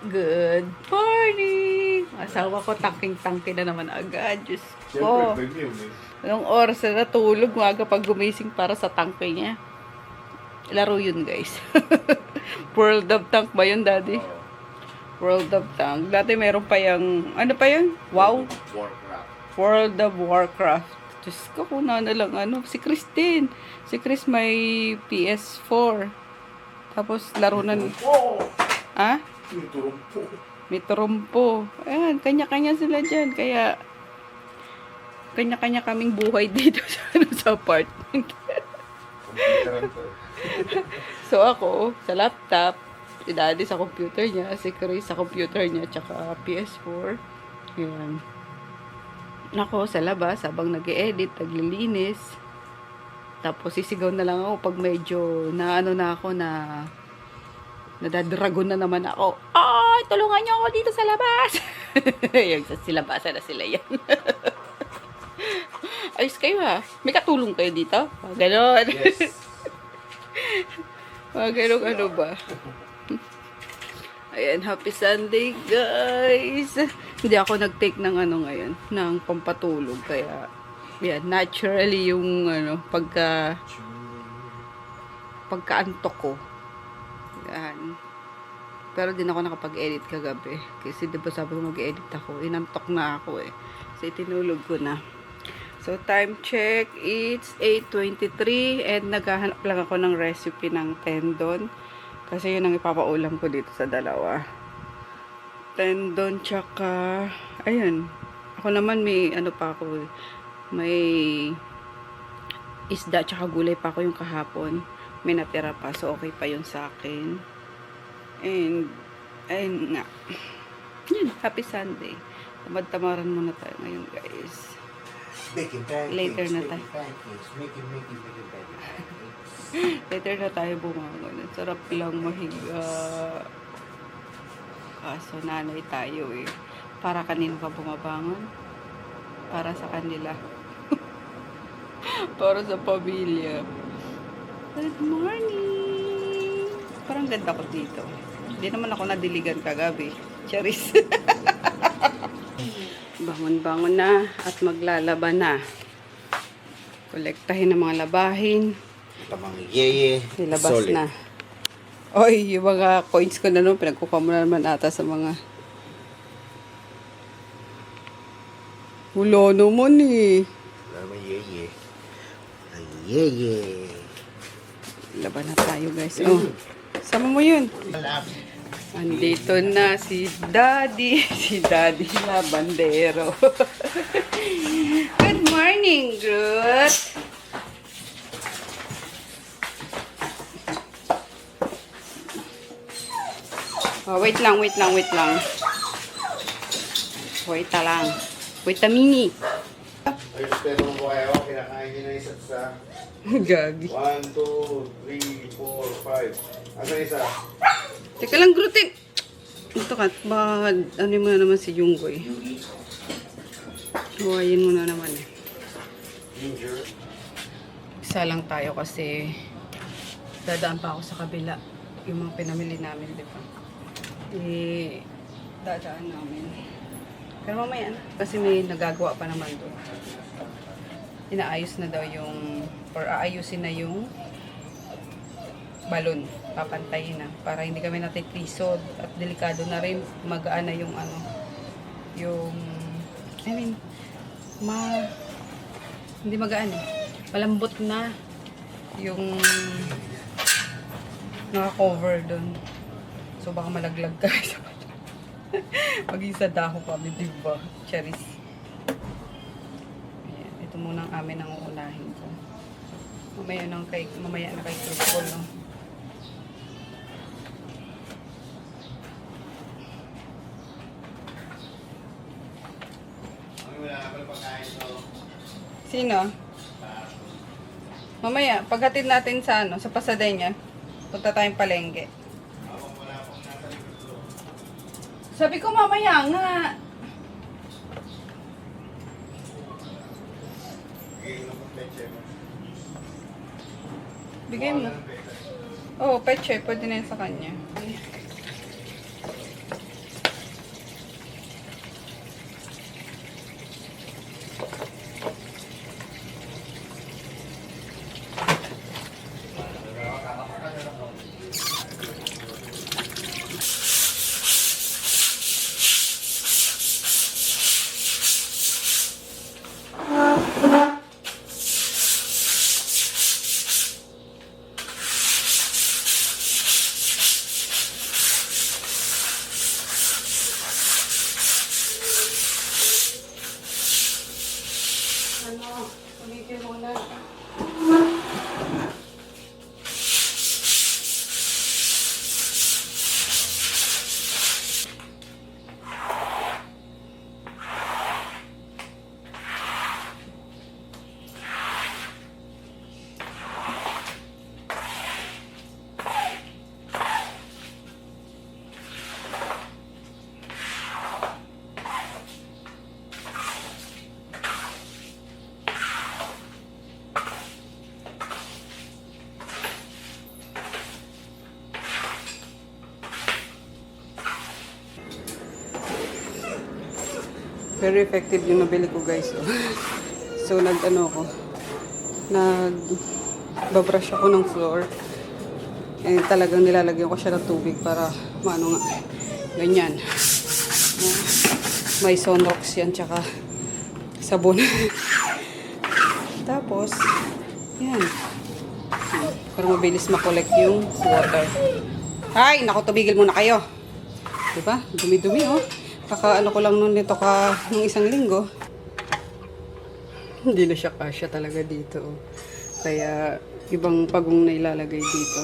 Good morning! Asawa ko, tangking-tangke na naman agad. Diyos ko. Anong oras na natulog, maaga pag gumising para sa tangke niya. Laro yun, guys. World of Tank ba yun, Daddy? World of Tank. Dati meron pa yung, ano pa yun? Wow! World of Warcraft. Diyos ko, kung na lang, si Christine. Si Chris may PS4. Tapos, laro na. Ha? May turumpo. Ayan, kanya-kanya sila dyan. Kaya, kanya-kanya kaming buhay dito sa apartment. So, ako, sa laptop, si Daddy sa computer niya, si Chris sa computer niya, tsaka PS4. Ayan. Ako, sa labas, habang nag-e-edit, naglilinis. Tapos, sisigaw na lang ako pag medyo na nadadragon na naman ako. Ay, tulungan niyo ako dito sa labas. Yung sa silabasan na sila yan. Ayos kayo ha. May katulong kayo dito? Ganon. Yes. Ganon ano ba? Ayan, happy Sunday guys. Hindi ako nag-take ng ngayon, ng pampatulog. Kaya, yan, naturally yung pagkaantok ko. Yan. Pero din ako nakapag-edit kagabi. Kasi diba sabi ko mag-edit ako. Inantok na ako eh. So, itinulog ko na. So, time check. It's 8:23 and naghahanap lang ako ng recipe ng tendon. Kasi yun ang ipapaulam ko dito sa dalawa. Tendon tsaka ayun. Ako naman may pa ako. May isda tsaka gulay pa ako yung kahapon. May natira pa. So, okay pa yun sa akin. And, ayun nga. Yun, happy Sunday. Tamad-tamaran muna tayo ngayon, guys. Making pancakes, Later na tayo. making pancakes. Later na tayo bumangon. Ang sarap lang mahiga. Kaso nanay tayo eh. Para kanino ka bumabangon? Para sa kanila. Para sa pamilya. Good morning! Parang ganda ko dito. Hindi naman ako nadiligan kagabi. Charis. Bangon-bangon na at maglalaba na. Kolektahin ang mga labahin. Tamang yeye. Nilabas solid. na. Oy, yung mga coins ko na noon, pinagkukuha mo na naman ata sa mga... Wala naman eh. Tamang yeye. Ay, yeye. Laban na tayo guys. Oh, sama mo yun. Andito na si Daddy. Si Daddy Labandero. Good morning, Groot. Oh, wait lang. Wait lang. Wait lang. Wait a minute. Ay, pero mo kayo, kinakain niyo na isa't sa... Gagi. 1, 2, 3, 4, 5. Asa isa? Teka lang, Groot. Ito ka. Baka ano mo na naman si Jungkoy. Huwayin mo na naman eh. Ginger. Isa lang tayo kasi dadaan pa ako sa kabila. Yung mga pinamili namin, di ba? Dadaan namin. Pero mamaya na. Kasi may nagagawa pa naman doon. Inaayos na daw yung, or aayusin na yung balon. Papantayin na. Para hindi kami natiklisod. At delikado na rin. Magaan na yung hindi magaan eh. Malambot na yung naka-cover doon. So baka malaglag ka sa maging sa dako kami, diba? Charis. Ayan, ito muna ang amin ang uunahin ko. Mamaya na kay Crystal, no? Sino? Mamaya, paghatid natin sa sa Pasadena, punta tayong palengke. Sabi ko mamaya nga. Bigay mo. Oo, peche. Pwede na yun sa kanya. Very effective yung nabili ko, guys. So, nagbabrush ako ng floor. And talagang nilalagyan ko siya ng tubig para maano nga. Ganyan. May Sunrox yan, tsaka sabon. Tapos, yan. Para mabilis makolect yung water. Ay, naku, tumigil muna kayo. Diba? Dumi-dumi, oh. Kakaano ko lang nun nito nung isang linggo. Hindi na siya kasya talaga dito. Oh. Kaya, ibang pagong na ilalagay dito.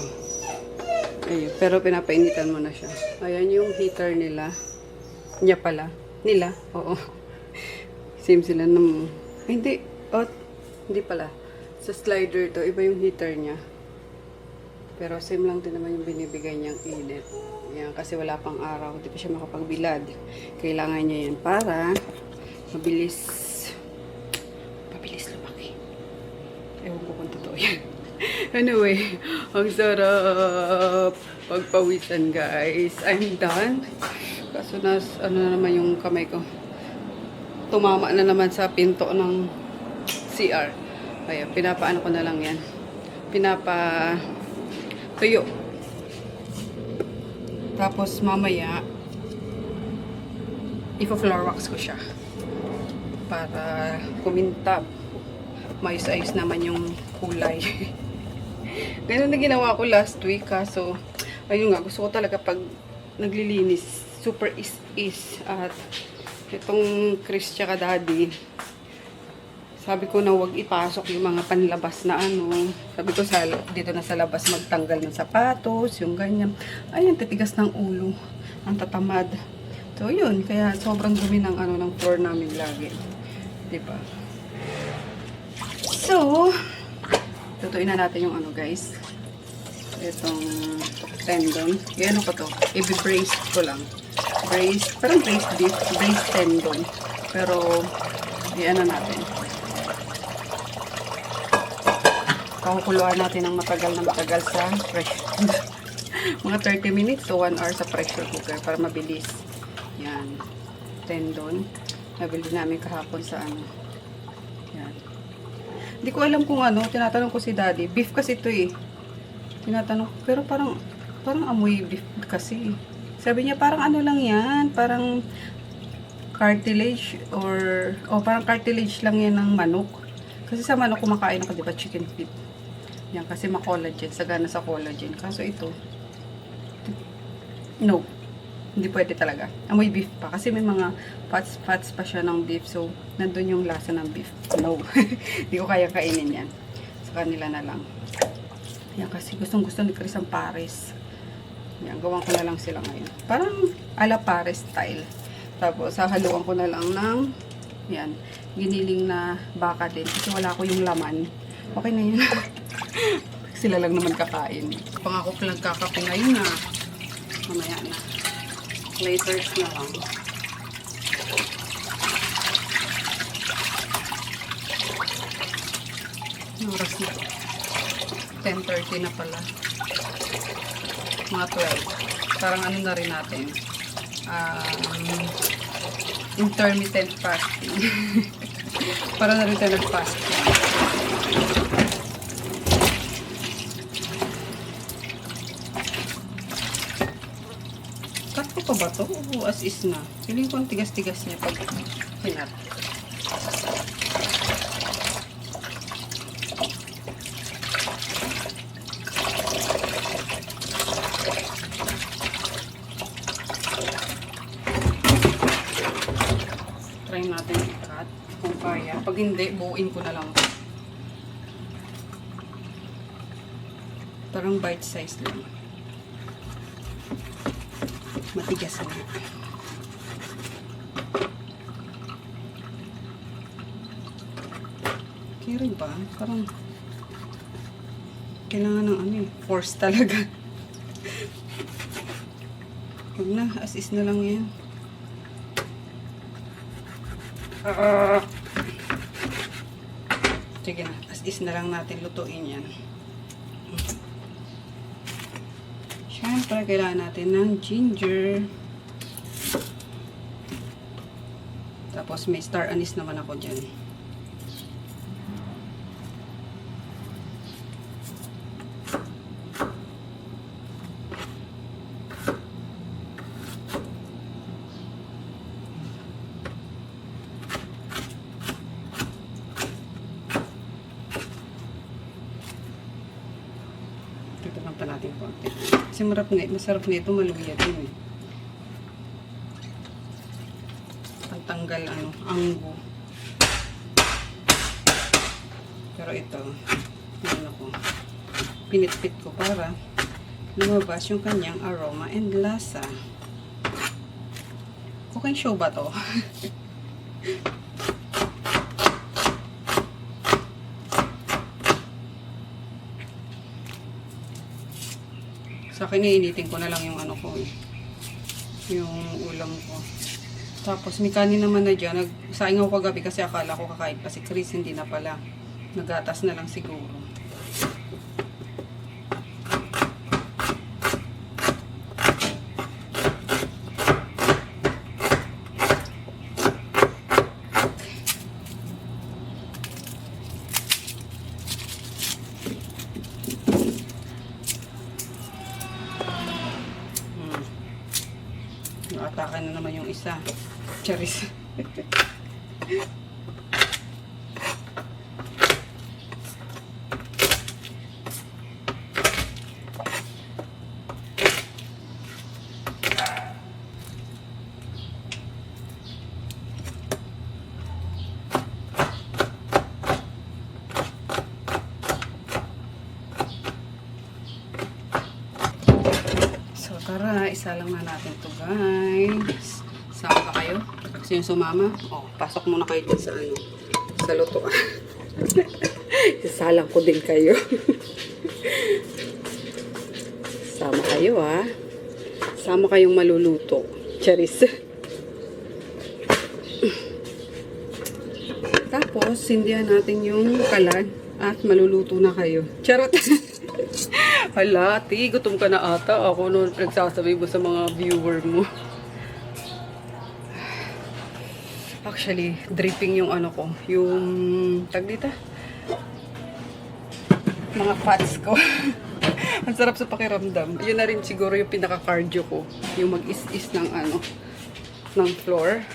Ayun. Pero pinapainitan mo na siya. Ayan yung heater nila. Niya pala. Nila. Oo. Same sila ng... Hindi. Oh, hindi pala. Sa slider to, iba yung heater niya. Pero same lang din naman yung binibigay niyang init. Yan, kasi wala pang araw. Hindi pa siya makapagbilad. Kailangan niya yan para mabilis lumaki. Ewan ko kung totoo yan. Anyway, ang sarap pagpawisan, guys. I'm done. Kaso ano na naman yung kamay ko. Tumama na naman sa pinto ng CR. Kaya pinapaano ko na lang yan. Tuyo. Tapos mamaya ifo-floor wax ko siya para kumintab. Maayos-ayos naman yung kulay. Ganun na ginawa ko last week, kaso ayun nga, gusto ko talaga pag naglilinis super is at itong Chris tsaka Daddy, sabi ko na wag ipasok yung mga panlabas na ano. Sabi ko dito na sa labas magtanggal ng sapatos, yung ganyan. Ayun, titigas ng ulo. Ang tatamad. So, yun. Kaya sobrang dumi ng ng floor namin lagi. Diba? So, tutuin na natin yung guys. Itong tendon. Yan ko to. I-brace ko lang. Brace, parang brace beef. Brace tendon. Pero, yan na natin. Pakukuluan natin ng matagal sa pressure. Mga 30 minutes to 1 hour sa pressure cooker para mabilis. Yan. Tendon. Nabili namin kahapon sa Yan. Hindi ko alam kung tinatanong ko si Daddy. Beef kasi ito eh. Tinatanong. Pero parang amoy beef kasi. Sabi niya parang lang yan. Parang cartilage or parang cartilage lang yan ng manok. Kasi sa manok kumakain ako, diba, chicken feet. Yan, kasi ma-collagen. Sagana sa collagen. Kaso ito, no. Hindi pwede talaga. Amoy beef pa. Kasi may mga fats pa siya ng beef. So, nandun yung lasa ng beef. No. Hindi ko kaya kainin yan. Sa kanila na lang. Yan, kasi gustong-gusto ni Chris ang Paris. Yan, gawan ko na lang sila ngayon. Parang ala Paris style. Tapos, hahaluan ko na lang ng yan, giniling na baka din. Kasi wala ko yung laman. Okay na yun. Sila lang naman kakain. Pangako ko lang kakape ngayon na. Mamaya na. Later na lang. Oras na. 10:30 na pala. Mga 12. Parang na rin natin. Intermittent fasting. Para na rin tayo nag-fasting. Cut ko pa ba ito? O as is na? Feeling ko ang tigas-tigas niya pag hinat. Try natin i-cut kung kaya. Pag hindi, buuin ko na lang. Parang bite size lang. Matigas na. Okay rin ba? Parang kailangan ng ano eh. Force talaga. Huwag na. As is na lang yan. Sige na. As is na lang natin lutuin yan. Siyempre, kailangan natin ng ginger. Tapos may star anise naman ako dyan. Ito lang pa natin konti. Kasi masarap na ito, maluya din eh. Pagtanggal anggo. Pero ito, pinitpit ko para lumabas yung kanyang aroma and lasa. Cooking show ba to? Sa akin, iinitin ko na lang yung yung ulam ko. Tapos, may kanin naman na dyan. Nagsaing ako kagabi kasi akala ko kakain pa si Chris. Hindi na pala. Nagatas na lang siguro. Nakataka na naman yung isa. Charis. Tara, isa lang na natin to guys. Sama ka kayo? Kasi yung sumama, pasok muna kayo dyan sa luto. Isasalang ko din kayo. Sama kayo ha. Sama kayong maluluto. Charis. Tapos, sindihan natin yung kalan at maluluto na kayo. Charot! Hala, ati, gutom ka na ata. Ako noon nagsasabi mo sa mga viewer mo. Actually, dripping yung ko. Yung, tag dito? Mga fats ko. Ang sarap sa pakiramdam. Yun na rin siguro yung pinaka-cardio ko. Yung mag-is-is ng ng floor.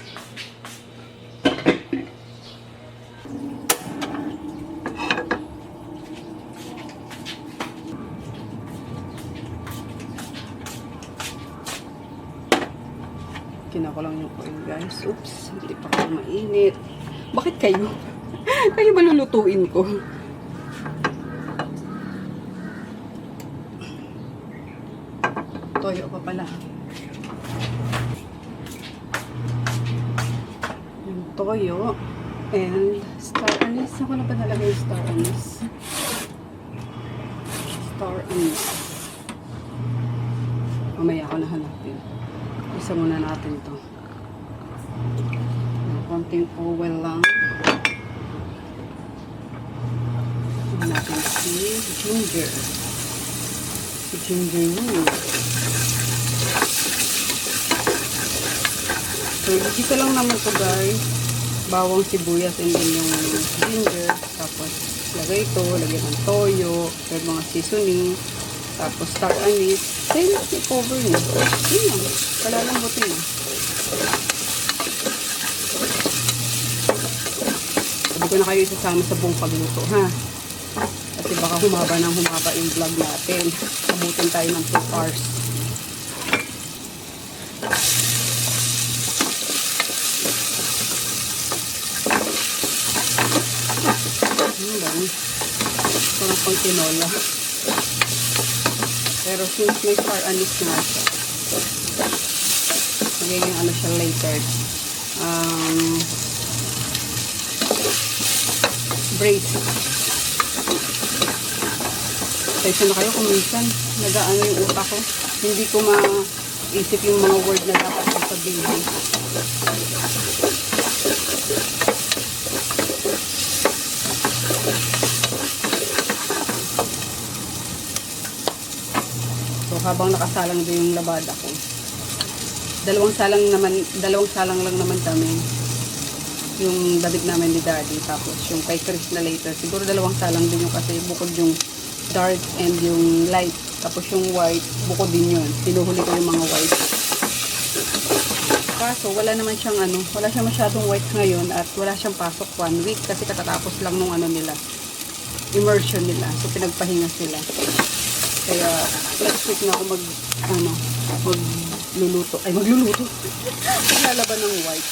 Kinako lang yung oil guys. Oops, hindi pa kayo mainit. Bakit kayo? Kayo ba lulutuin ko? Toyo pa pala. Yung toyo. And star anise. Saan ko na ba nalagay yung star anise? Star anise. Mamaya ako nahanapin. Isa muna natin to. Konting oil lang. Ito natin si ginger. Si ginger root. So, dito lang naman to guys. Bawang sibuyas and then yung ginger. Tapos, lagay ito. Lagyan ng toyo. Pero mga seasoning. Tapos, star anise. Then, i-cover nyo. Yun lang. Palalambutin mo. Sabi ko na kayo isasama sa buong pagluto, ha? Kasi baka humaba yung vlog natin. Abutin tayo ng 2 hours. Ano ba? Parang pang tinola. Pero since may star anise nga siya, magiging ano siya later. Brace. Kaysa na kayo kung minsan nag-ano yung utak ko. Hindi ko maisip yung mga word na dapat ko sabihin. So habang nakasalang doon yung labada ko, dalawang salang lang naman kami. Yung damit namin ni Daddy, tapos yung kay Chris na later. Siguro dalawang salang din yung kasi bukod yung dark and yung light. Tapos yung white, bukod din yun. Sinuhuli ko yung mga white. Kaso wala naman siyang wala siyang masyadong white ngayon at wala siyang pasok 1 week kasi katatapos lang nung nila, immersion nila. So pinagpahinga sila. Kaya next week na ako magluluto. Maglalaban ng white.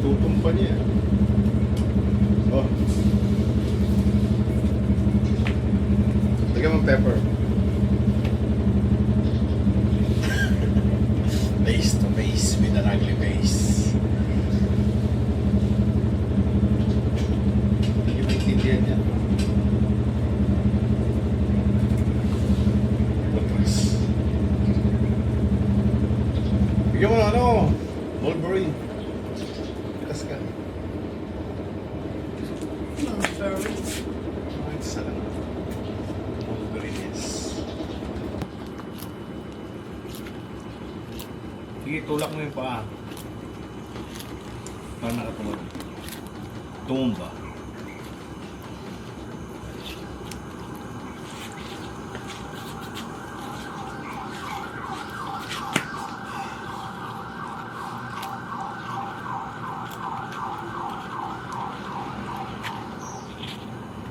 Tutumpa niya. Oh. Lagyan mo pepper. Face to face with an ugly face. Hindi mo intindihan niya. Matras. Bigyan mo na Mulberry. Kas ka. Mulberry. Isa lang. Mulberry yes. Sige, tulak mo yung paa. Para nakatulog. Tumba.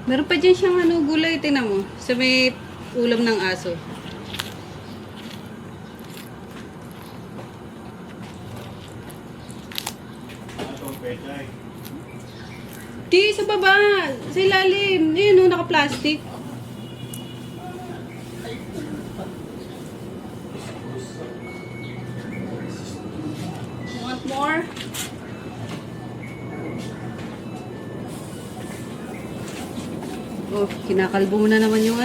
Meron pa dyan siyang gulay, tingnan mo. Sa may ulam ng aso. Atong pechay. Di, sa baba. Sa ilalim. Ayun naka-plastic. Want more? Oh, kinakalbo mo na naman yung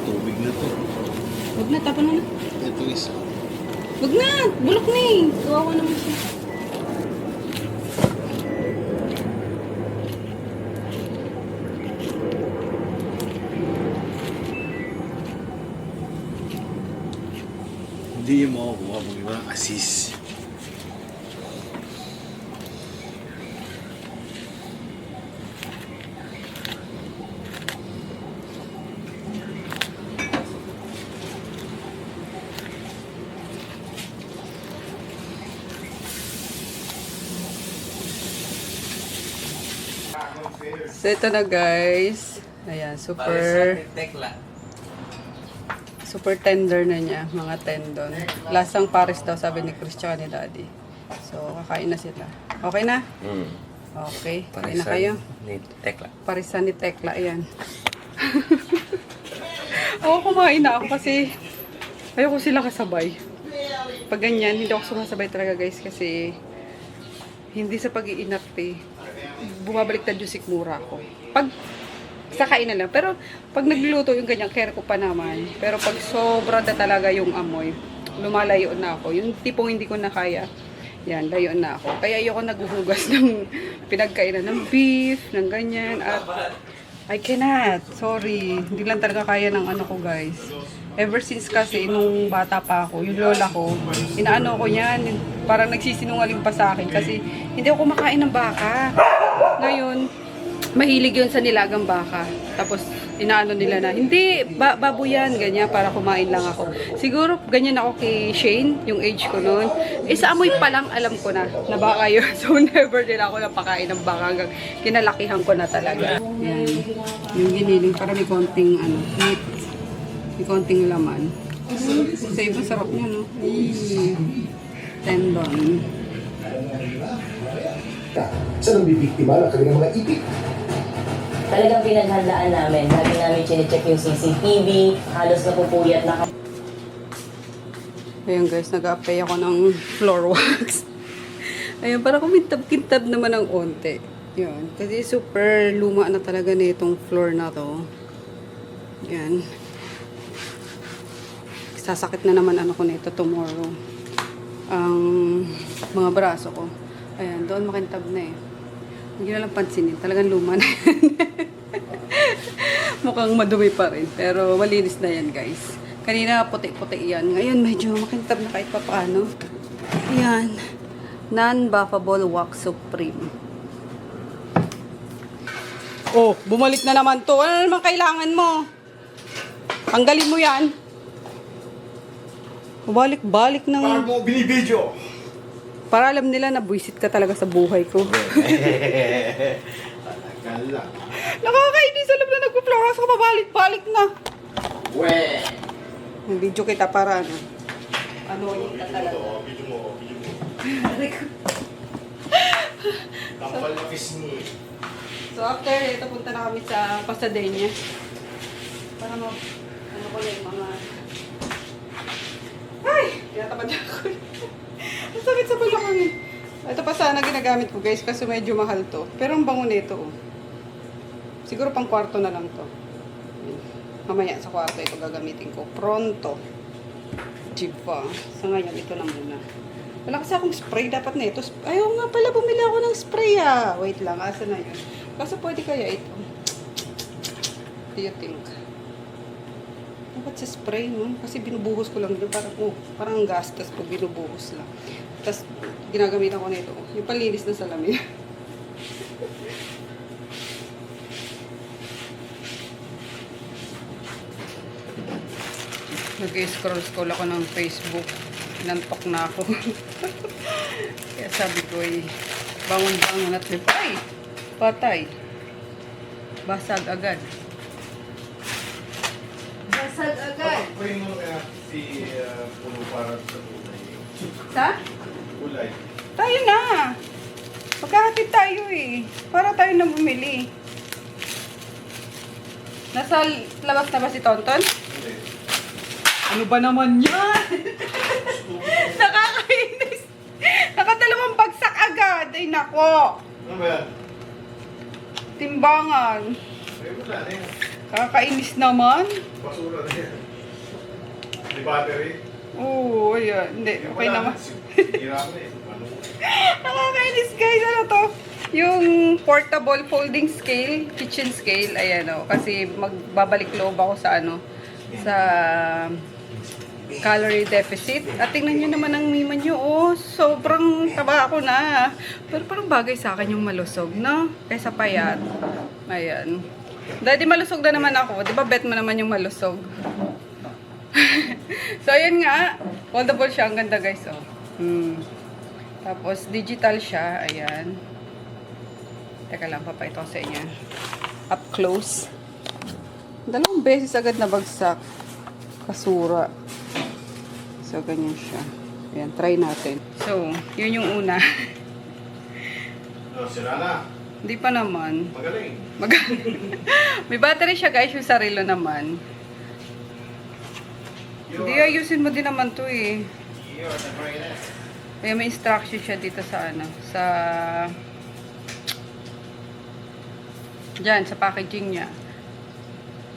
Tubig na to. Huwag na, tapon mo na. Ito isa. Huwag na, bulok na eh. Kawawa naman siya. Hindi mo makukuha kung iba asis. So, ito na guys. Ayan, super tender na niya, mga tendon. Lasang pares daw, sabi ni Chris tsaka ni Daddy. So, kakain na sila. Okay na? Okay, kain na kayo. Ni Tekla. Parisan ni Tekla, ayan. Ako kumain na ako kasi ayoko sila kasabay. Pag ganyan, hindi ako sumasabay talaga guys kasi hindi sa pag-iinarte. Bumabaliktad yung sikmura ko. Pag sa kainan lang. Pero pag nagluluto yung ganyan, care ko pa naman. Pero pag sobra na talaga yung amoy, lumalayo na ako. Yung tipong hindi ko na kaya, yan, layo na ako. Kaya ayoko naghuhugas ng pinagkainan ng beef, ng ganyan. At I cannot. Sorry. Hindi lang talaga kaya ng ko guys. Ever since kasi, nung bata pa ako, yung lola ko, inaano ko yan, parang nagsisinungaling pa sa akin kasi hindi ako kumakain ng baka. Ngayon, mahilig yun sa nilagang baka. Tapos, inaano nila na, hindi, baboy yan, ganyan, para kumain lang ako. Siguro, ganyan ako kay Shane, yung age ko noon. Sa amoy pa lang, alam ko na baka yun. So, never din ako napakain ng baka hanggang kinalakihan ko na talaga. Yan. Yung giniling, para may konting, meat. May konting laman. Sa iba, sarap niya, no? Tendon. Saan ang bibiktima ng kanilang mga ipit? Talagang pinaghandaan namin. Lagi namin chinecheck yung CCTV, halos napupuyat na kami. Ayan guys, nag-a-apply ako ng floor wax. Ayan, para kumintab-kintab naman ng onte. Yun, kasi super luma na talaga na itong floor na to. Yan. Sasakit na naman ano ko nito tomorrow. Ang mga braso ko. Ayan, doon makintab na eh. Hindi na lang pansinin. Talagang luma na yan. Mukhang madumi pa rin. Pero malinis na yan, guys. Kanina puti-puti yan. Ngayon medyo makintab na kahit pa paano. Ayan. Non-buffable wax supreme. Oh, bumalik na naman to. Ano naman kailangan mo? Tanggalin mo yan. Balik-balik ng... Para mo binibidyo. Para alam nila na buwisit ka talaga sa buhay ko. Kala. Nakakainis, alam na nagpo-flowers ka, pabalik-balik na. We. Yung video kita para ano. Ano yung talaga. Video mo. Tampal na kiss ni. So after ito, punta na kami sa Pasadena. Para mo, ano ko na yung mga... Ay! Tinatamad ako. Ang sakit sa balakang eh. Ito pa sana ginagamit ko guys kasi medyo mahal to. Pero ang bango nito oh. Siguro pang kwarto na lang to. Mamaya sa kwarto ito gagamitin ko. Pronto. Jiva. Sa ngayon ito na muna. Wala kasi akong spray. Dapat na ito. Ayaw nga pala bumili ako ng spray ah. Wait lang. Asa na yun? Kasi pwede kaya ito. Do you think? Dapat sa spray, no? Kasi binubuhos ko lang dito. Parang gastos pag binubuhos lang. Tapos, ginagamitan ko nito. Yung palinis na salamin. Nag-scroll ako ng Facebook. Nantok na ako. Kaya sabi ko bangon-bangon at ay! Patay. Basag agad. Basag agad. Pray mo kaya si Puno para sa kulay. Sa? Kulay. Tayo na. Magkakatid tayo eh. Para tayo na bumili. Nasa labas na ba si Tonton? Hindi. Ano ba naman yan? Nakakainis. Nakadalawang bagsak agad. Ay nako. Ano ba yan? Timbangan. Ay, wala na yan. Kakainis naman. Basura na yan. Di battery? Oo, ayan. Hindi, okay naman. Sira mo eh. Ano? Nakakainis guys. Ano to? Yung portable folding scale, kitchen scale. Ayan o. Kasi magbabalik loob ako sa ano. Sa calorie deficit. At tingnan nyo naman ang mima nyo. Oh, sobrang taba ako na. Pero parang bagay sa akin yung malusog, no? Kaysa payat. Ayan. Dahil malusog na naman ako. Di ba bet mo naman yung malusog? So, ayan nga. Foldable siya. Ang ganda, guys. Oh. Tapos, digital siya. Ayan. Teka lang, papayto ko sa inyo. Up close. Dalawang beses agad na bagsak. Kasura. So, ganyan siya. Ayan, try natin. So, yun yung una. No, sira na. Hindi pa naman. Magaling. May battery siya guys, yung sarilo naman. Hindi, ayusin mo din naman to eh. You're the greatest. Kaya may instruction siya dito sa ano, sa... Diyan, sa packaging niya.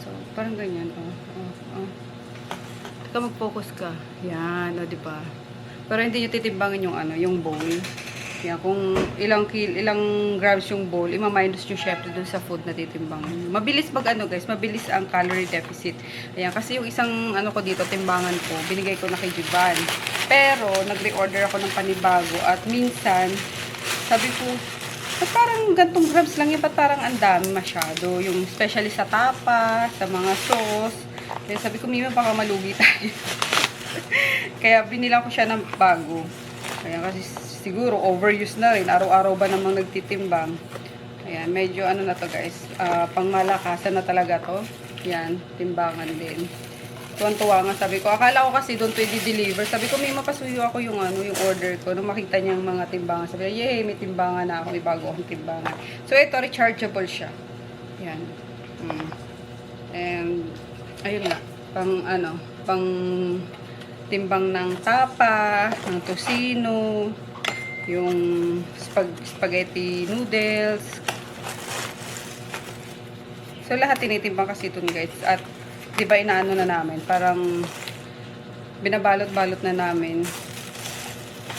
So, parang ganyan. Ito mag-focus ka. Yan, o diba? Pero hindi nyo titimbangin yung ano, yung bowl. Yan, kung ilang grams yung bowl, ima-minus nyo syempre dun sa food na titimbangan. Mabilis mag ano guys, mabilis ang calorie deficit. Ayan, kasi yung isang ano ko dito, timbangan ko, binigay ko na kay Jivan. Pero, nag-reorder ako ng panibago at minsan, sabi ko, Ba't parang gantong grams lang yun? Ba't parang ang dami masyado? Yung especially sa tapa, sa mga sauce. Kaya sabi ko, Mima, baka malugi tayo. Kaya binila ko siya ng bago. Kaya kasi siguro overuse na rin. Araw-araw ba namang nagtitimbang. Ayan, medyo ano na to guys. Pangmalakasan na talaga to. Yan, timbangan din. Tuwan-tuwa nga, sabi ko. Akala ko kasi doon pwede deliver. Sabi ko, may mapasuyo ako yung yung order ko. Nung makita niya yung mga timbangan. Sabi ko, yay, may timbangan na ako. May bago akong timbangan. So, ito, rechargeable siya. Yan. And, ayun nga. Pang timbang ng tapa, ng tocino, yung spaghetti noodles. So, lahat tinitimbang kasi ito guys. At, di ba inaano na namin, parang binabalot-balot na namin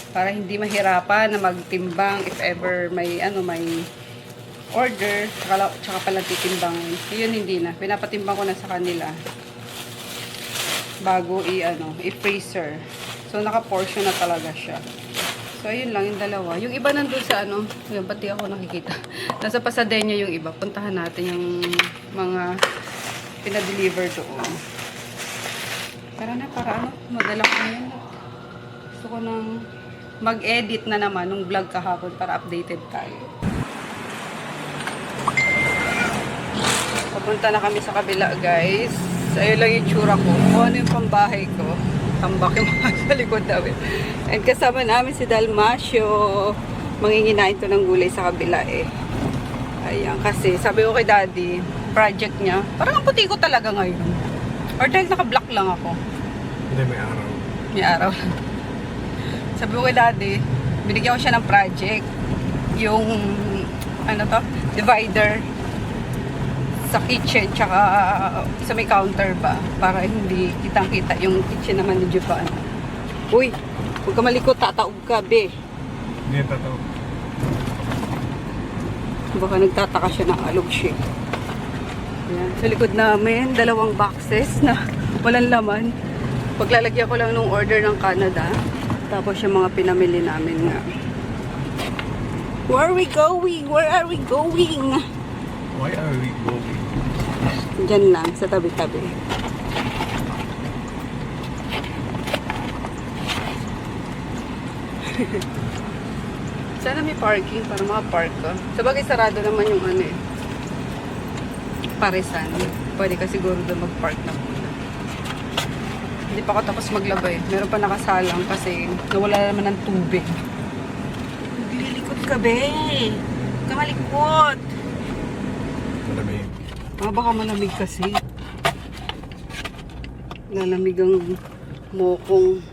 para hindi mahirapan na magtimbang if ever may may order, tsaka pala titimbangin. Yun hindi na, pinapatimbang ko na sa kanila bago i-freezer. So naka-portion na talaga siya. So ayun lang yung dalawa. Yung iba nandun sa yun, pati ako nakikita. Nasa Pasadena yung iba. Puntahan natin yung mga pinadeliver doon. Tara na, para madala ko na yun. Gusto ko nang mag-edit na naman nung vlog kahapon para updated tayo. Papunta na kami sa kabila guys. Ayun lang yung tsura ko. Kung ano yung pambahay ko. Tambak yung mga sa likod namin. And kasama namin si Dalmasio. Manginginain to ng gulay sa kabila eh. Ayan, kasi sabi ko kay Daddy, project niya, parang ang puti ko talaga ngayon. Or dahil naka-black lang ako. Hindi, may araw. May araw lang. Sabi ko kay Daddy, binigyan ko siya ng project. Yung, divider sa kitchen, tsaka sa may counter ba, para hindi kitang-kita yung kitchen naman ni Japan. Uy, huwag ka malikot, tataog ka, be. Hindi, tataw. Baka nagtataka siya ng alog siya. Ayan. Sa likod namin, 2 boxes na walang laman. Paglalagyan ko lang nung order ng Canada. Tapos yung mga pinamili namin nga. Where are we going? Where are we going? Why are we going? Diyan lang, sa tabi-tabi. Sana may parking para makapark ka. Sabagay sarado naman yung Parisan. Pwede ka siguro doon mag-park na muna. Hindi pa ako tapos maglaba eh. Meron pa nakasalang kasi nawala naman ng tubig. Naglilikot ka, be! Kamalikot! Malamig. Baka malamig kasi. Lalamig ang mokong.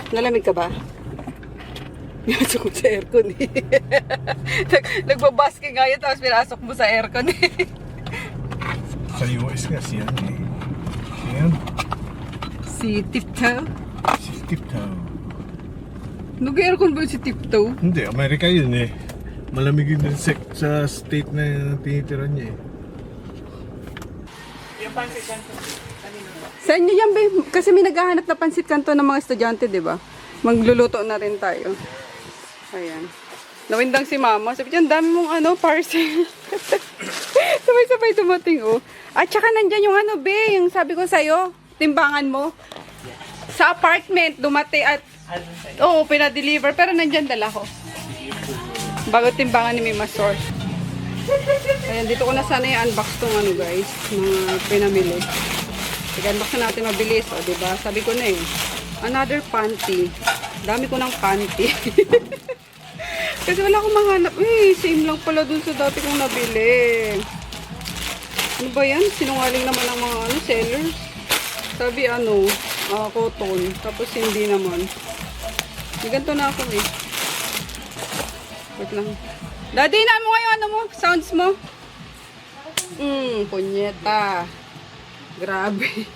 Lalamig ka ba? Pinasok mo sa aircon eh. Nagbabasking nga yun, tapos pinasok mo sa aircon eh. Sa US nga siya eh. Ayan. Si Tiptoe? Si Tiptoe. Nag-aircon ba si Tiptoe? Hindi, Amerika yun eh. Malamig yun din sa state na tinitira niya eh. Saan nyo yan, babe? Kasi may naghahanap na pansit kanto ng mga estudyante, di ba? Magluluto na rin tayo. Ayan. Nawindang si Mama. Sabi niya, dami mong parcel. Sabay-sabay dumating, oh. At saka nandyan yung be, yung sabi ko sa'yo, timbangan mo. Sa apartment, dumating at, pinadeliver. Pero nandyan dala ko. Bago timbangan ni Mima Source. Ayan, dito ko na sana i-unbox tong guys, mga pinamili. I-unbox na natin mabilis, diba? Sabi ko na another panty. Dami ko ng panty. Kasi wala akong mahanap. Same lang pala dun sa dati kong nabili. Ano ba yan? Sinungaling naman ang mga sellers. Sabi cotton. Tapos hindi naman. Ganito na ako eh. Wait lang. Daddy, mo ngayon sounds mo? Punyeta. Grabe.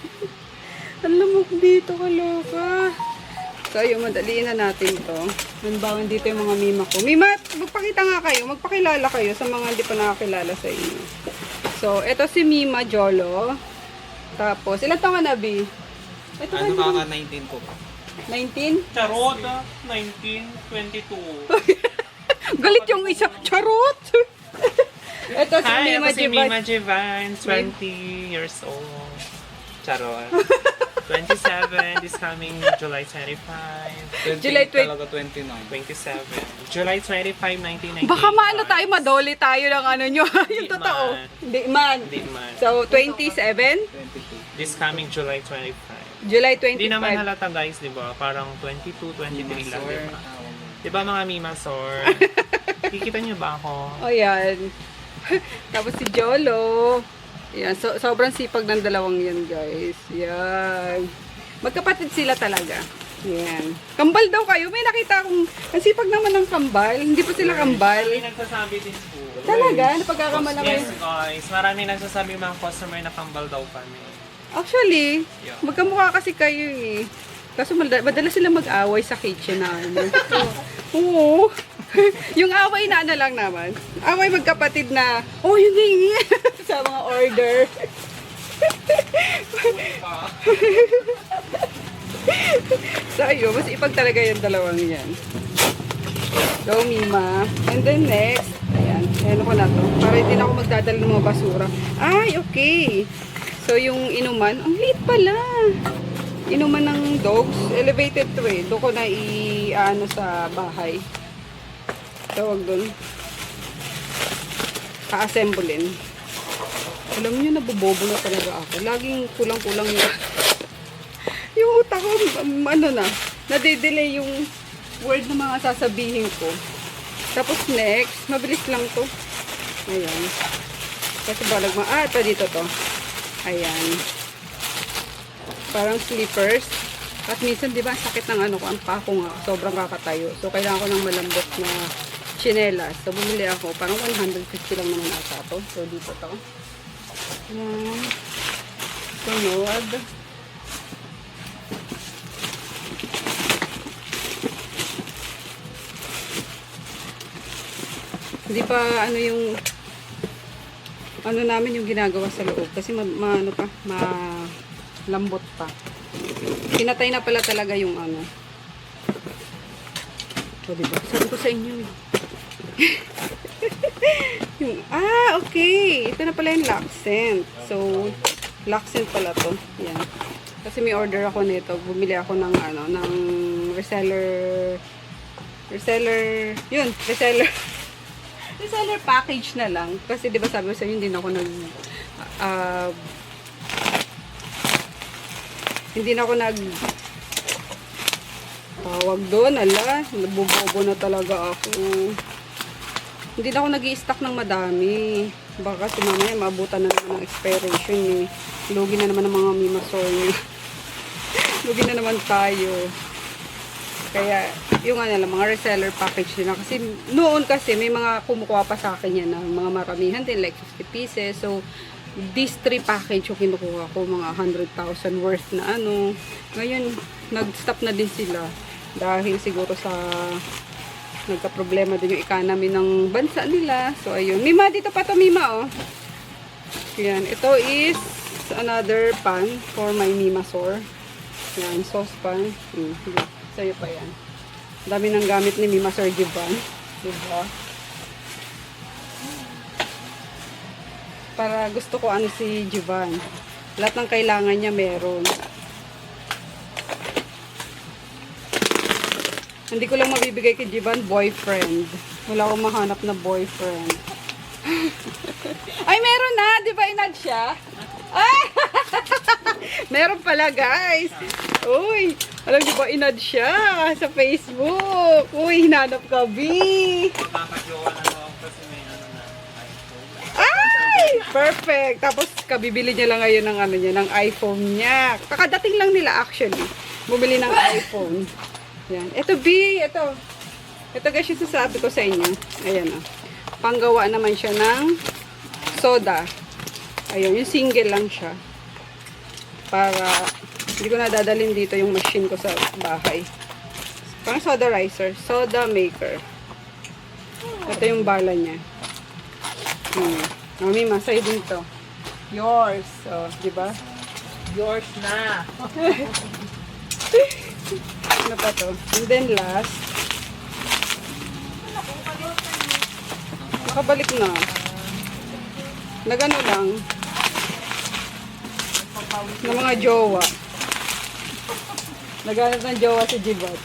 Ang lamok dito, kaloka. So, ayun, madaliin na natin to. Manbawin dito yung mga Mima ko. Mima, magpakita nga kayo. Magpakilala kayo sa mga hindi pa nakakilala sa inyo. So, ito si Mima Jolo. Tapos, ilan taon ka na, B? Ito Kaka 19 ko. 19? Charot, 19, 22. Galit yung isa. Charot! Ito si Hi, Mima ako si Jivan. Mima Jivan, 20 years old. Charot. 27, this coming July 25. July 20. Talaga 29. 27. July 25, 1998. Baka maano tayo, madoli tayo ng ano nyo. Yung totoo. man. Hindi man. Hindi man. So, 27? 22. This coming July 25. July 25. Hindi naman halata guys, di ba? Parang 22, 23 lang, di ba? Di ba mga Mimasor? Kikita niyo ba ako? O yan. Tapos si Jolo. Yan. So, sobrang sipag ng dalawang yan, guys. Yan. Magkapatid sila talaga. Yan. Kambal daw kayo. May nakita akong, ang sipag naman ng kambal. Hindi pa sila kambal. Marami nagsasabi din po. Talaga? Napagkakamala kayo? Yes guys, marami nagsasabi mga customer na kambal daw kami. Actually, Yeah. magkamukha kasi kayo eh. Kaso madalas sila mag-away sa kitchen namin. Oo. Yung away na ano lang naman. Away magkapatid na, oh, yun yung sa mga order. So, ayun, mas ipag talaga yung dalawang yan. So, Mima. And then next, ayan, ayan ko na to. Para hindi na ako magdadala ng mga basura. Ay, okay. So, yung inuman, ang liit pala. Inuman ng dogs, elevated to eh. Doon ko na i-ano sa bahay. Tawag doon. Pa-assemblein. Alam niyo, nabobobo na talaga ako. Laging kulang-kulang yung utak ko, ano na, nade-delay yung word na mga sasabihin ko. Tapos next, mabilis lang to. Ayan. Kasi balag ito dito to. Ayan. Parang slippers. At minsan, di ba, sakit ng ano ko, ang pako nga, sobrang kakatayo. So, kailangan ko ng malambot na chinelas. So, bumili ako. Parang 150 lang naman ata to. So, dito to. Ayan. Sunod. Hindi pa ano yung ano namin yung ginagawa sa loob kasi ano pa, malambot pa. Pinatay na pala talaga yung ano. So, diba? Sabi ko sa inyo eh. Yung, okay. Ito na pala yung Laxent. So, Laxent pala to. Yan. Kasi may order ako nito. Bumili ako ng ano, ng reseller, yun, reseller package na lang. Kasi diba sabi ko sa inyo, hindi na ako tawag doon, nabubobo na talaga ako. Hindi na ako nag-i-stock ng madami. Baka kasi mamaya maabutan na naman ng expiration eh. Lugi na naman ng mga Mimasor niya. Lugi na naman tayo. Kaya, yung ano lang, mga reseller package din na. Kasi, noon kasi, may mga kumukuha pa sa akin yan na mga maramihan din, like 50 pieces. So, these 3 package yung kinukuha ko, mga 100,000 worth na ano. Ngayon, nag-stop na din sila. Dahil siguro sa nagka-problema din yung economy ng bansa nila. So, ayun. Mima, dito pa to Mima, oh. Yan. Ito is another pan for my Mimasor. Yan, saucepan. Sa'yo pa yan. Dami ng gamit ni Mimasor Jivan. Diba? Para gusto ko ano si Jivan. Lahat ng kailangan niya meron. Hindi ko lang mabibigay kay Jivan, boyfriend. Wala akong mahanap na boyfriend. Ay, meron na! Di ba inad siya? Ay! Meron pala, guys. Uy! Alam niyo ba, inad siya sa Facebook. Uy, hinanap ka, B. Nakakagawa na ako kasi may ano na iPhone. Ay! Perfect! Tapos, kabibili niya lang ngayon ng ano niya, ng iPhone niya. Kakadating lang nila, actually. Bumili ng iPhone. Yan. Ito, B. Ito. Ito, guys, yung sasabi ko sa inyo. Ayan, oh. Panggawa naman siya ng soda. Ayun, yung single lang siya. Para, hindi ko na dadalhin dito yung machine ko sa bahay. Parang soda ricer. Soda maker. Ito yung bala niya. Mami, masay din to. Yours. So, di ba? Yours na! Ano pa to? And then last, Nakabalik na. Nagano lang. Ng mga jowa. Naghanap ng jowa si Jibat.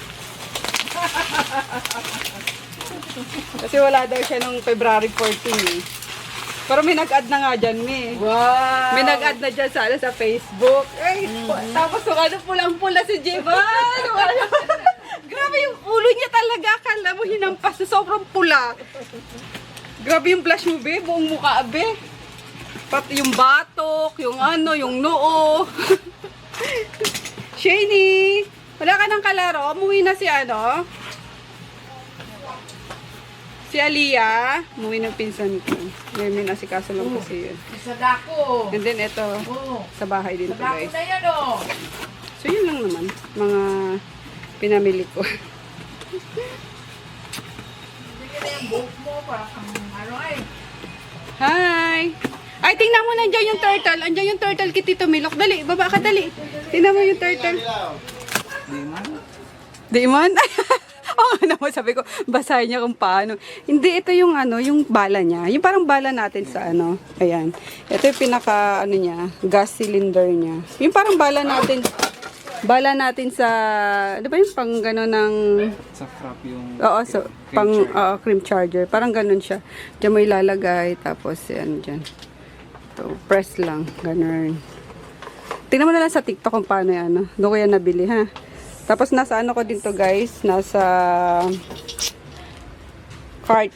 Kasi wala daw siya nung February 14 eh. Pero may nag-add na nga dyan eh. Wow! May nag-add na dyan sa Facebook. Ay, tapos yung ano, pulang-pula si Jibat. Grabe yung ulo niya talaga. Akala mo hinampas na sobrang pula. Grabe yung blush mo, be. Buong mukha, be. Pati yung batok, yung ano, yung noo. Shani, wala ka ng kalaro. Umuwi na si ano? Si Aliyah. Umuwi ng pinsan ko. May nasikaso lang kasi yun. Sa dako. And then ito, Oh. sa bahay din to Dako guys. na yan, oh. So yun lang naman, mga pinamili ko. Sige na yung buhok mo. Para kang ano ay. Hi! Ay, tingnan mo, nandiyan yung turtle. Andiyan yung turtle kay Tito Milok. Dali, baba ka, dali. Tingnan mo yung turtle. Di man? Oo nga naman, sabi ko, basahin niya kung paano. Hindi, ito yung ano, yung bala niya. Yung parang bala natin sa ano. Ayan. Ito yung pinaka, ano niya, gas cylinder niya. Yung parang bala natin sa, di ba yung pang gano'n ng... Sa frap yung Oo, so, pang cream charger. Parang ganun siya. Diyan mo ilalagay, tapos yan dyan. So, press lang. Ganun. Tingnan mo na lang sa TikTok kung paano yan. Ano. Doon ko yan nabili, ha? Tapos nasa ano ko din to guys. Nasa cart.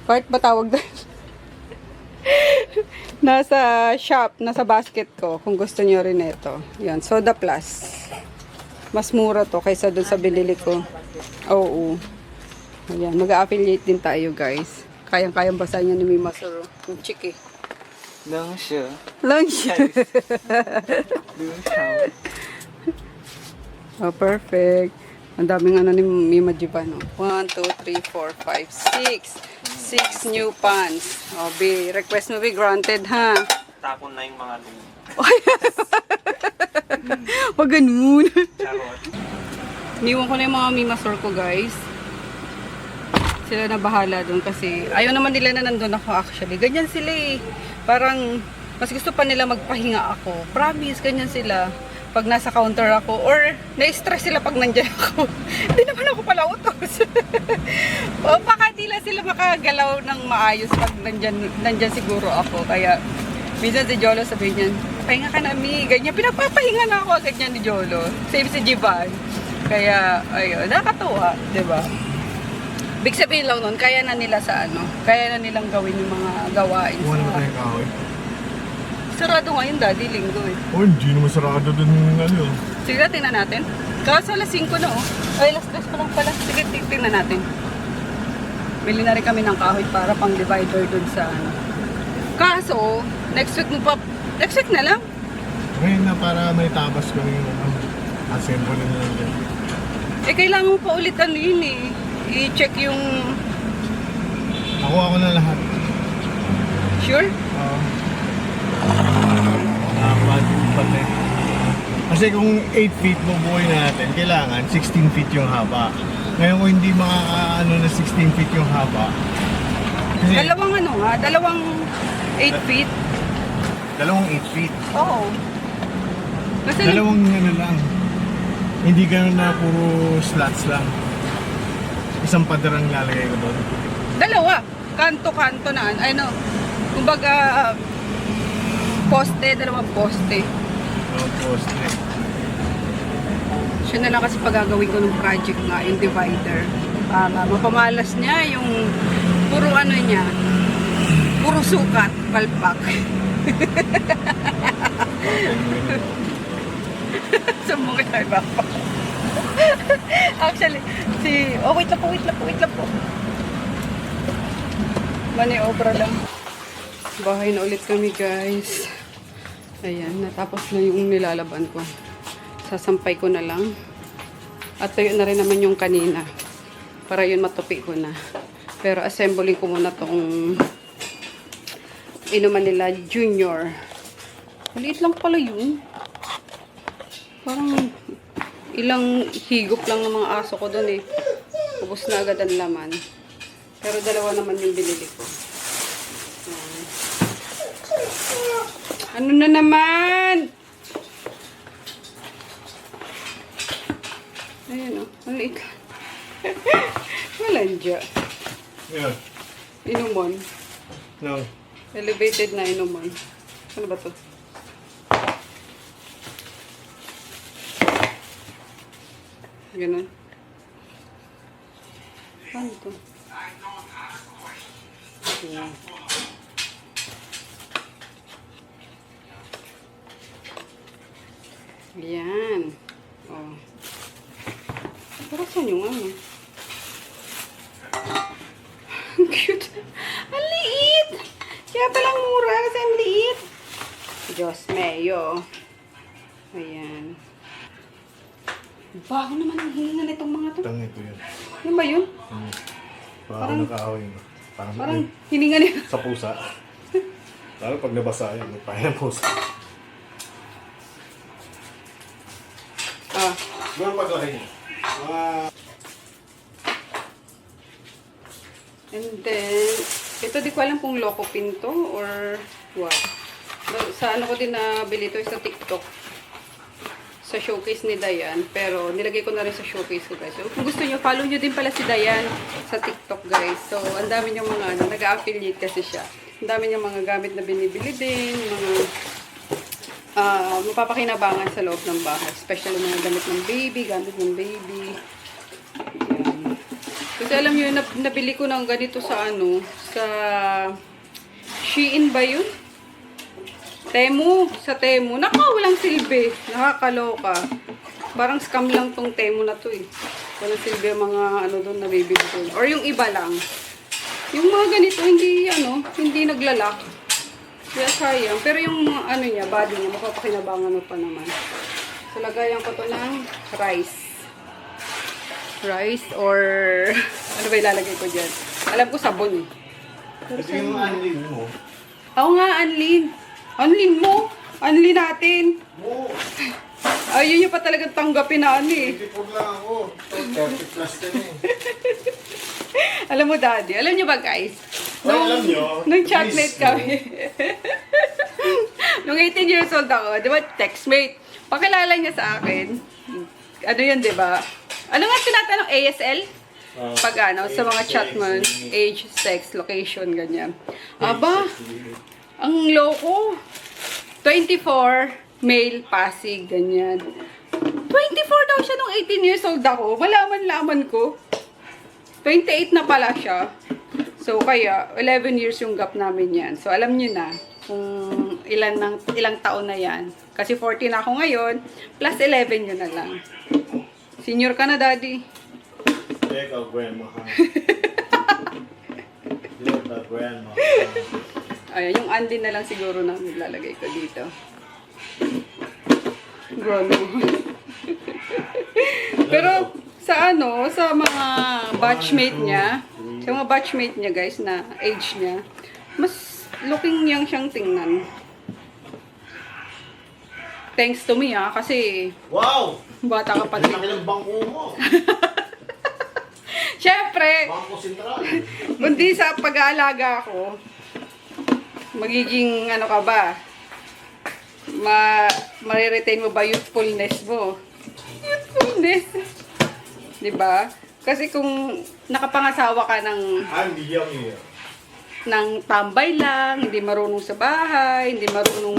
Cart ba tawag doon? Nasa shop. Nasa basket ko. Kung gusto nyo rin ito. Yan. Soda Plus. Mas mura to kaysa doon sa binili ko. Oo. Ayan. Mag-affiliate din tayo guys. Kayang-kayang basahin niya ni Mima Soro. Yung chick eh. lang siya. Lang siya. Doon siya. Oh, perfect. Ang daming ano ni Mima Jibano. 1, 2, 3, 4, 5, 6. 6 new pants. Oh, be, request mo be granted, ha? Tapon na yung mga luma. Pag ganun. Charot. Niwan ko na yung mga Mima Store ko, guys. Sila na bahala doon kasi ayaw naman nila na nandun ako actually. Ganyan sila eh. Parang mas gusto pa nila magpahinga ako. Promise, ganyan sila. Pag nasa counter ako or na-stress sila pag nandiyan ako. Hindi naman ako pala utos. O baka di lang sila makagalaw ng maayos pag nandyan siguro ako. Kaya minsan si Jolo sabi niyan, pahinga ka na, Mi. Ganyan, pinapapahinga na ako agad niya ni Jolo. Same si Jivan. Kaya, ayun, nakakatuwa, diba? Big sabihin lang nun, kaya na nila sa ano, kaya na nilang gawin yung mga gawain Kuha naman sa... tayo kahoy. Sarado ngayon, Daddy, linggo eh. Oh, hindi naman sarado dun ano. Sige, tingnan natin. Kaso alas 5 na oh. Ay, alas 3 pa lang pala. Sige, tingnan natin. Bili na rin kami ng kahoy para pang divider dun sa ano. Kaso, next week mo pa, next week na lang. Ngayon na para may tabas kami yung assemble na lang dyan. Eh, kailangan mo pa ulit ano yun eh. I-check yung... Ako na lahat. Sure? Pati. Kasi kung 8 feet bubuhay natin, kailangan 16 feet yung haba. Ngayon kung hindi makakaano na 16 feet yung haba, kasi Dalawang ano nga, dalawang 8 feet. dalawang 8 feet. Oo. Kasi Dalawang ano lang. Hindi ganun na puro slots lang. Isang paderang lalagay ko doon. dalawa. Kanto-kanto na. Ano, kumbaga, poste, dalawang poste. Poste. Siya na lang kasi pagagawin ko ng project nga, yung divider. Para mapamalas niya yung puro ano niya, puro sukat, palpak. Sumukit tayo ba ako? Actually, wait lang po. Maniobra lang. Bahay na ulit kami, guys. Ayan, natapos na yung nilalaban ko. Sasampay ko na lang. At tuyo na rin naman yung kanina. Para yun matupi ko na. Pero assembling ko muna tong inuman nila Junior. Maliit lang pala yun. Parang ilang higop lang ng mga aso ko doon eh. Ubus na agad ang laman. Pero dalawa naman yung binili ko. Ano na naman? Ayan o, maliit lang. Walang dya. Yan. Inuman. No. Elevated na inuman. Ano ba to? Ganun. Ano to? Ayan. Ayan. Oh. Pero saan yung ano? Ang cute. Ang liit! Kaya palang mura kasi ang liit. Diyos mayo. Ayan. Bago naman ang hininga nitong mga to. Tangin ko yun. Ano ba yun? Parang nakaahoy mo. Parang hininga nila. sa pusa. Lalo pag nabasa yun, nagpahin ng pusa. Ah. Gano'n paglaki niya? And then, ito di ko alam kung loco pinto or what. Sa ano ko din nabili ito sa TikTok. Sa showcase ni Dayan. Pero nilagay ko na rin sa showcase ko guys. So, kung gusto nyo, follow nyo din pala si Dayan sa TikTok guys. So, ang dami nyo mga ano, nag-affiliate kasi siya. Ang dami nyo mga gamit na binibili din. Mga mapapakinabangan sa loob ng bahay. Especially mga gamit ng baby, gamit ng baby. Ayan. Kasi alam nyo, nabili ko ng ganito sa ano, sa Shein ba yun? Temu, sa Temu. Naku, walang silbi. Nakakaloka. Parang scam lang tong Temu na to eh. Walang silbi ang mga ano doon na bibili ko. Or yung iba lang. Yung mga ganito, hindi naglalak. Kaya sayang. Pero yung ano niya, body niya, mapapakinabangan mo pa naman. So, lagayan ko to ng rice. Rice or ano ba ilalagay ko dyan? Alam ko sabon eh. Pero Ito yung anlin mo. ako nga, Anlin. Anlin mo. Anlin natin. Oo. Ayun yung pa talagang tanggapin na ano eh. 24 lang ako. 30 plus ka na eh. Alam mo, Daddy. Alam nyo ba, guys? Alam nyo, Nung chatmate please, kami. Nung 18 years old ako, di ba, textmate. Pakilala niya sa akin. Ano yun, di ba? Ano nga tinatanong? ASL? Pag ano, sa mga chat mo, age, sex, location, ganyan. Aba, ang loko. 24, male, Pasig, ganyan. 24 daw siya nung 18 years old ako. Malaman-laman ko. 28 na pala siya. So, kaya, 11 years yung gap namin yan. So, alam niyo na kung ilang taon na yan. Kasi 14 na ako ngayon, plus 11 yun na lang. Senior ka na, Daddy. Teka, grandma ha. Teka, grandma ha. Ayan, yung Andy na lang siguro na nilalagay ko dito. Grono. Pero, sa ano, sa mga batchmate niya, guys, na age niya, mas looking young siyang tingnan. Thanks to me, kasi Wow! bata ka pa Ang din. laki ng bangko mo. Siyempre, Bangko sentral. kundi sa pag-aalaga ko, magiging ano ka ba? Mariretain mo ba youthfulness mo? Youthfulness. 'Di ba? Kasi kung nakapangasawa ka I'm young. ng tambay lang, hindi marunong sa bahay, hindi marunong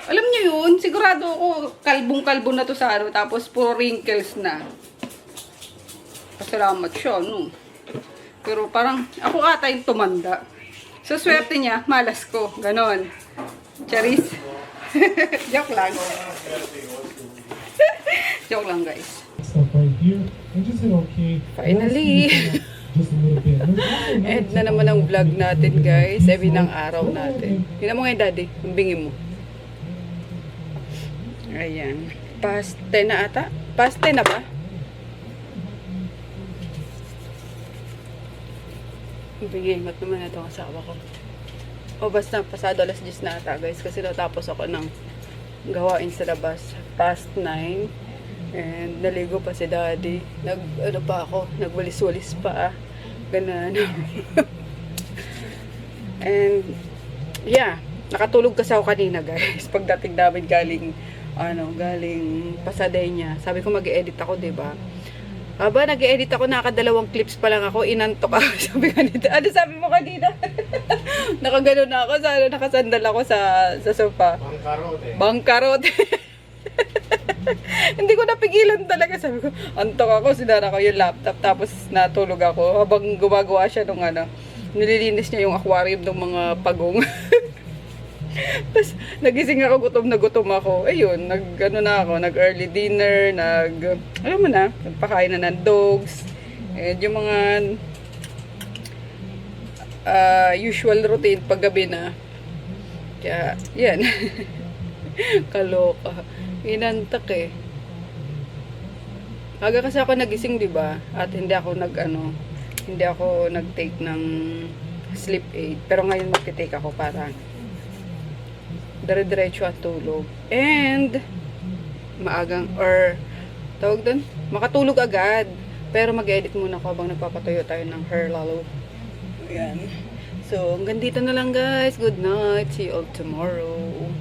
alam niyo yun, sigurado ako kalbong-kalbo na to sa ano, tapos puro wrinkles na. Pasalamat siya, no? Pero parang ako ata yung tumanda. So, swerte niya, malas ko. Ganon. Charis. Joke lang. Joke lang, guys. Stuff right here. I just said okay. Finally. Just a little bit. End na naman ang vlog natin, guys. Sabi ng araw natin. Tingnan mo ngayon, Daddy. Yung bingi mo. Ayan. Past 10 na ata? Past 10 na ba? Bigingat naman na itong asawa ko. O basta, pasado alas 10 na ata, guys. Kasi natapos ako ng gawain sa labas. Past 9. And naligo pa si Daddy. Nagwalis-walis pa. Ganun. And, yeah. Nakatulog kasi ako kanina, guys. Pagdating namin galing Pasadena. Sabi ko mag-edit ako, 'di ba? Aba, nag-edit ako, nakadalawang clips pa lang ako, inantok ako. Sabi kanina, ano sabi mo kanina? Nakagano na ako, nakasandal ako sa sofa. Bangkarote. Hindi ko napigilan talaga. Sabi ko, antok ako, sinara ko yung laptop, tapos natulog ako. Habang gumagawa siya nung nililinis niya yung aquarium ng mga pagong. Tapos, nagising ako, gutom na gutom ako. Ayun, nag-early dinner, alam mo na, nagpakain na ng dogs. And yung mga usual routine paggabi na. Kaya, yan. Kaloka. Inantak eh. Aga kasi ako nagising, di ba? At hindi ako nag-take ng sleep aid. Pero ngayon magti-take ako para dire-diretso at tulog. And tawag doon, makatulog agad. Pero mag-edit muna ako habang nagpapatuyo tayo ng hair lalo. Ayan. So, hanggang dito na lang guys. Good night. See you all tomorrow.